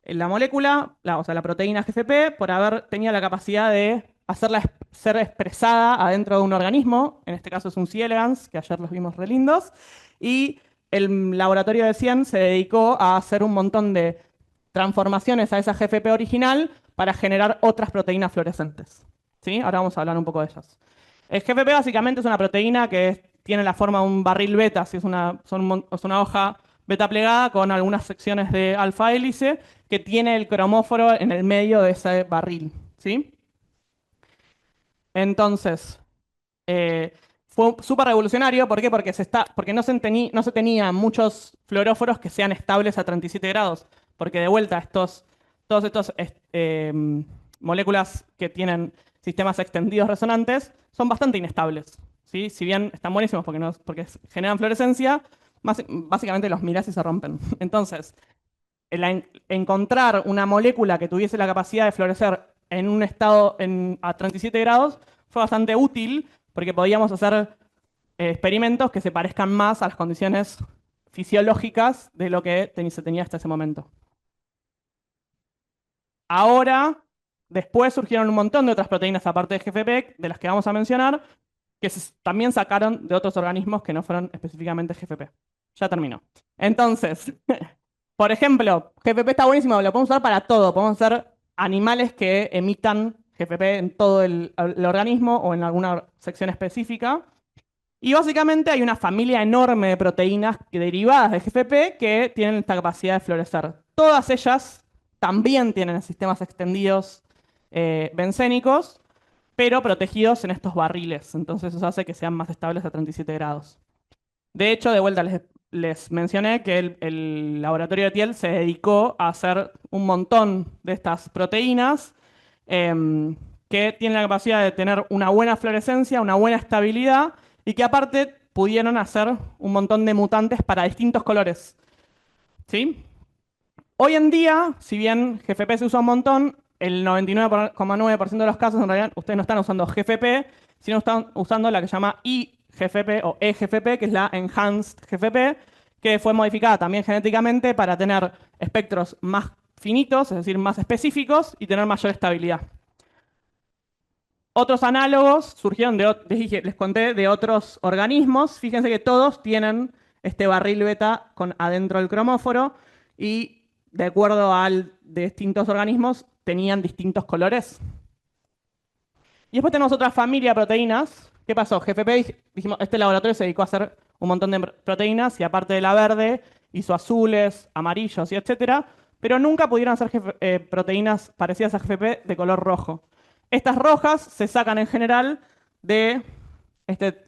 la molécula, o sea, la proteína GFP, por haber tenido la capacidad de hacerla ser expresada adentro de un organismo. En este caso es un C. elegans, que ayer los vimos re lindos. Y el laboratorio de Cien se dedicó a hacer un montón de transformaciones a esa GFP original para generar otras proteínas fluorescentes. ¿Sí? Ahora vamos a hablar un poco de ellas. El GFP básicamente es una proteína que tiene la forma de un barril beta, es una hoja beta plegada con algunas secciones de alfa hélice que tiene el cromóforo en el medio de ese barril. ¿Sí? Entonces, fue súper revolucionario. ¿Por qué? Porque no se tenía muchos fluoróforos que sean estables a 37 grados. Porque de vuelta, todos estos moléculas que tienen sistemas extendidos resonantes son bastante inestables. ¿Sí? Si bien están buenísimos porque generan fluorescencia, básicamente los mirás y se rompen. Entonces, encontrar una molécula que tuviese la capacidad de florecer en un estado a 37 grados fue bastante útil porque podíamos hacer experimentos que se parezcan más a las condiciones fisiológicas de lo que se tenía hasta ese momento. Ahora, después surgieron un montón de otras proteínas aparte de GFP, de las que vamos a mencionar, que también sacaron de otros organismos que no fueron específicamente GFP. Ya terminó. Entonces, por ejemplo, GFP está buenísimo, lo podemos usar para todo. Podemos hacer animales que emitan GFP en todo el organismo o en alguna sección específica. Y básicamente hay una familia enorme de proteínas derivadas de GFP que tienen esta capacidad de florecer. Todas ellas también tienen sistemas extendidos bencénicos, pero protegidos en estos barriles. Entonces eso hace que sean más estables a 37 grados. De hecho, de vuelta les mencioné que el laboratorio de Thiel se dedicó a hacer un montón de estas proteínas que tienen la capacidad de tener una buena fluorescencia, una buena estabilidad y que aparte pudieron hacer un montón de mutantes para distintos colores. ¿Sí? Hoy en día, si bien GFP se usa un montón, el 99,9% de los casos en realidad ustedes no están usando GFP, sino están usando la que se llama IGFP o EGFP, que es la Enhanced GFP, que fue modificada también genéticamente para tener espectros más finitos, es decir, más específicos y tener mayor estabilidad. Otros análogos surgieron les conté, de otros organismos. Fíjense que todos tienen este barril beta con adentro del cromóforo y de acuerdo al de distintos organismos tenían distintos colores. Y después tenemos otra familia de proteínas. ¿Qué pasó? GFP, dijimos, este laboratorio se dedicó a hacer un montón de proteínas y aparte de la verde hizo azules, amarillos y etcétera, pero nunca pudieron hacer proteínas parecidas a GFP de color rojo. Estas rojas se sacan en general de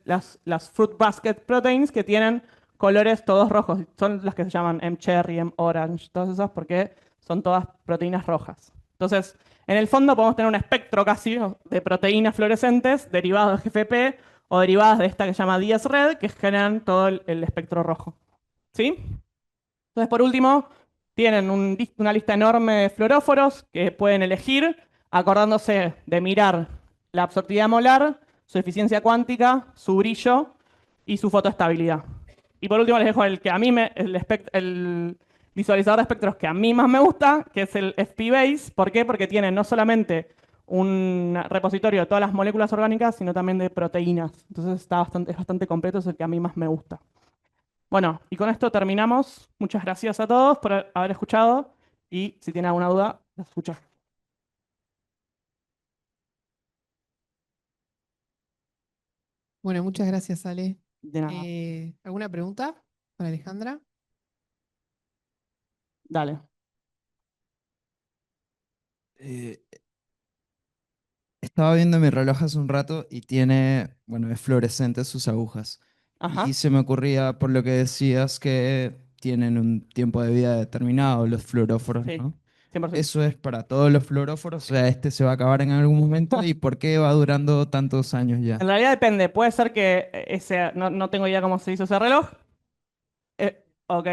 las fruit basket proteins que tienen colores todos rojos. Son las que se llaman M-cherry, M-orange, todas esas porque son todas proteínas rojas. Entonces, en el fondo podemos tener un espectro casi de proteínas fluorescentes derivadas de GFP o derivadas de esta que se llama DS-Red que generan todo el espectro rojo. ¿Sí? Entonces, por último, tienen una lista enorme de fluoróforos que pueden elegir acordándose de mirar la absorptividad molar, su eficiencia cuántica, su brillo y su fotoestabilidad. Y por último les dejo el que a mí el visualizador de espectros que a mí más me gusta, que es el FP-Base. ¿Por qué? Porque tiene no solamente un repositorio de todas las moléculas orgánicas, sino también de proteínas. Entonces es bastante completo, es el que a mí más me gusta. Bueno, y con esto terminamos. Muchas gracias a todos por haber escuchado y si tienen alguna duda, las escucho. Bueno, muchas gracias, Ale. De nada. ¿Alguna pregunta para Alejandra? Dale. Eh, Estaba viendo mi reloj hace un rato y tiene, bueno, es fluorescente sus agujas. Ajá. Y se me ocurría, por lo que decías, que tienen un tiempo de vida determinado los fluoróforos, Sí, ¿no? 100%. Eso es para todos los fluoróforos, o sea, este se va a acabar en algún momento. ¿Y por qué va durando tantos años ya? En realidad depende. Puede ser que no tengo idea cómo se hizo ese reloj. Ok,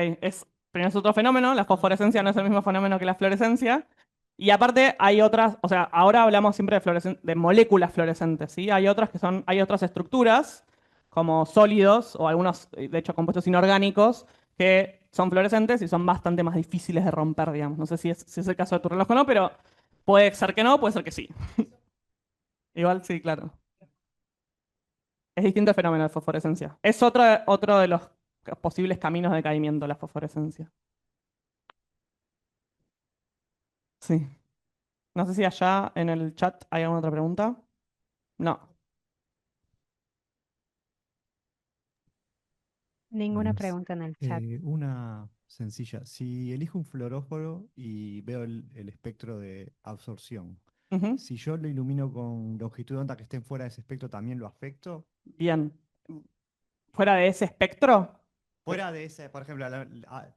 primero es otro fenómeno. La fosforescencia no es el mismo fenómeno que la fluorescencia. Y aparte hay otras, o sea, ahora hablamos siempre de moléculas fluorescentes, ¿sí? Hay otras estructuras, como sólidos o algunos, de hecho, compuestos inorgánicos, que son fluorescentes y son bastante más difíciles de romper, digamos. No sé si es el caso de tu reloj o no, pero puede ser que no, puede ser que sí. Igual sí, claro. Es distinto el fenómeno de fosforescencia. Es otro de los posibles caminos de caimiento, la fosforescencia. Sí. No sé si allá en el chat hay alguna otra pregunta. No. Ninguna Buenas. pregunta en el chat. Una sencilla. Si elijo un fluoróforo y veo el espectro de absorción, Ujú. si yo lo ilumino con longitud de onda que estén fuera de ese espectro, ¿también lo afecto? Bien. Fuera de ese espectro, Fuera de ese, por ejemplo,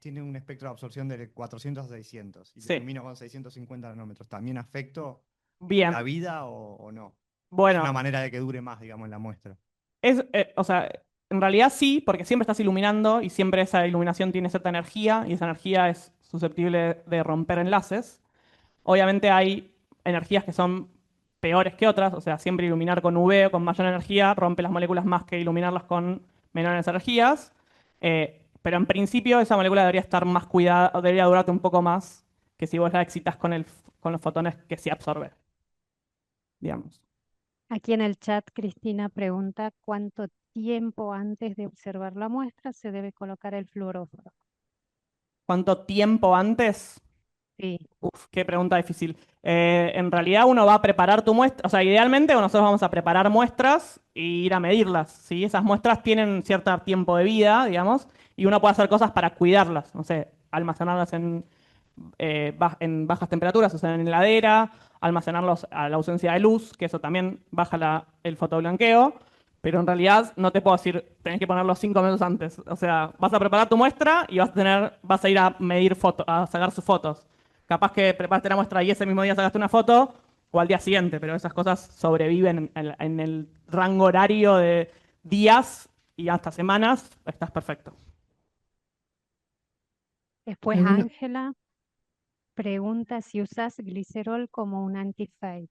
tiene un espectro de absorción de 400 a 600 y lo sí. ilumino con 650 nanómetros. ¿También afecto Bien. la vida o no? Es Bueno, una manera de que dure más, digamos, la muestra. o sea, en realidad sí, porque siempre estás iluminando y siempre esa iluminación tiene cierta energía y esa energía es susceptible de romper enlaces. Obviamente hay energías que son peores que otras, o sea, siempre iluminar con UV o con mayor energía rompe las moléculas más que iluminarlas con menores energías. Pero en principio esa molécula debería estar más cuidada, o debería durarte un poco más que si vos la excitas con los fotones que sí absorbe, digamos. Aquí en el chat, Cristina pregunta cuánto tiempo antes de observar la muestra se debe colocar el fluoróforo. ¿Cuánto tiempo antes? Sí, Uf, qué pregunta difícil. En realidad uno va a preparar tu muestra, o sea, idealmente nosotros vamos a preparar muestras e ir a medirlas, ¿sí? Esas muestras tienen cierto tiempo de vida, digamos, y uno puede hacer cosas para cuidarlas, no sé, almacenarlas en bajas temperaturas, o sea, en heladera, almacenarlos a la ausencia de luz, que eso también baja el fotoblanqueo, pero en realidad no te puedo decir, tenés que ponerlos 5 minutos antes. O sea, vas a preparar tu muestra y vas a ir a medir fotos, a sacar sus fotos. Capaz que preparaste la muestra y ese mismo día sacaste una foto, o al día siguiente, pero esas cosas sobreviven en el rango horario de días y hasta semanas, estás perfecto. Después ¿Alguno? Ángela pregunta si usas glicerol como un anti-fade.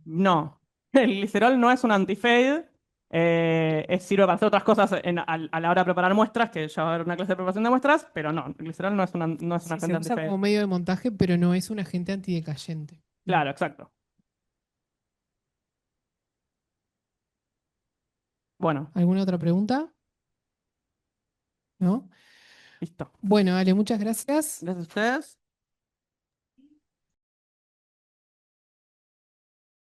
No, el glicerol no es un anti-fade, sirve para hacer otras cosas a la hora de preparar muestras, que ya va a haber una clase de preparación de muestras, pero no, el glicerol no es un Sí, agente se usa anti-fade. como medio de montaje, pero no es un agente antidecayente. Claro, exacto. Bueno, ¿Alguna otra pregunta? ¿No? listo. Bueno, Ale, muchas gracias. Gracias a ustedes.